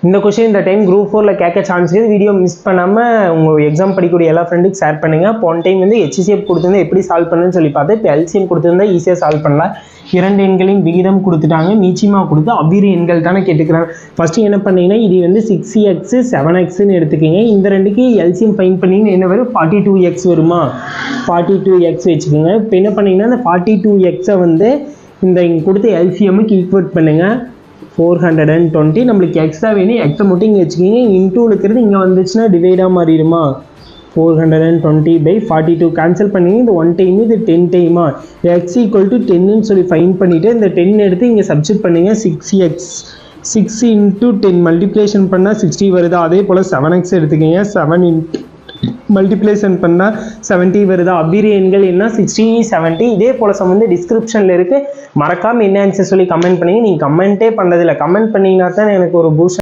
இந்த கொஸ்டின் இந்த time group 4ல கேட்க சான்ஸ் இருக்குது. வீடியோ மிஸ் பண்ணாமல் உங்கள் எக்ஸாம் படிக்கக்கூடிய எல்லா ஃப்ரெண்டுக்கு ஷேர் பண்ணுங்கள். போன டைம் வந்து HCF கொடுத்துருந்தா எப்படி சால்வ் பண்ணுன்னு சொல்லி பார்த்து, இப்போ LCM கொடுத்துருந்தா ஈஸியாக சால்வ் பண்ணலாம். 2 எண்களின் விகிதம் கொடுத்துட்டாங்க, மீச்சியமாக கொடுத்து அவ்விரு எண்கள் தானே கேட்டுக்கிறாங்க. ஃபஸ்ட்டு என்ன பண்ணீங்கன்னா இது வந்து 6x 7xன்னு எடுத்துக்கிங்க. இந்த ரெண்டுக்கு LCM ஃபைன் பண்ணிங்கன்னா என்ன வரும்? 42x வருமா? 42x வச்சுக்கோங்க. இப்போ என்ன பண்ணீங்கன்னா இந்த 42xை வந்து இந்த இங்கே கொடுத்த LCMக்கு ஈக்குவேட் பண்ணுங்கள். 420. நம்மளுக்கு எக்ஸ்ட்ரா வேணும், எக்ஸ்ட்ரா மட்டும் இங்கே வச்சுக்கிங்க. இன்டூ இருக்கிறது இங்கே வந்துச்சுன்னா டிவைடாக மாறிடுமா? 420/42 கேன்சல் பண்ணி இந்த 1 டைம் இது 10 டைமா? x = 10ன்னு சொல்லி ஃபைன் பண்ணிவிட்டு இந்த 10 எடுத்து இங்கே சப்ஸ்டிட் பண்ணுங்க. 6x 6 × 10 மல்டிப்ளேஷன் பண்ணால் 60 வருதா? அதே போல் 7x எடுத்துக்கிங்க. 7 மல்டிப்ளேஷன் பண்ணால் 70 வருதா? அவ்விரு எண்கள் என்ன? 60 70. இதே போல் சம் வந்து டிஸ்கிரிப்ஷனில் இருக்குது. மறக்காமல் என்ன ஆன்சர் சொல்லி கமெண்ட் பண்ணுங்க. நீங்கள் கமெண்ட்டே பண்ணுறதில்ல. கமெண்ட் பண்ணிங்கன்னா தான் எனக்கு ஒரு பூஸ்ட்.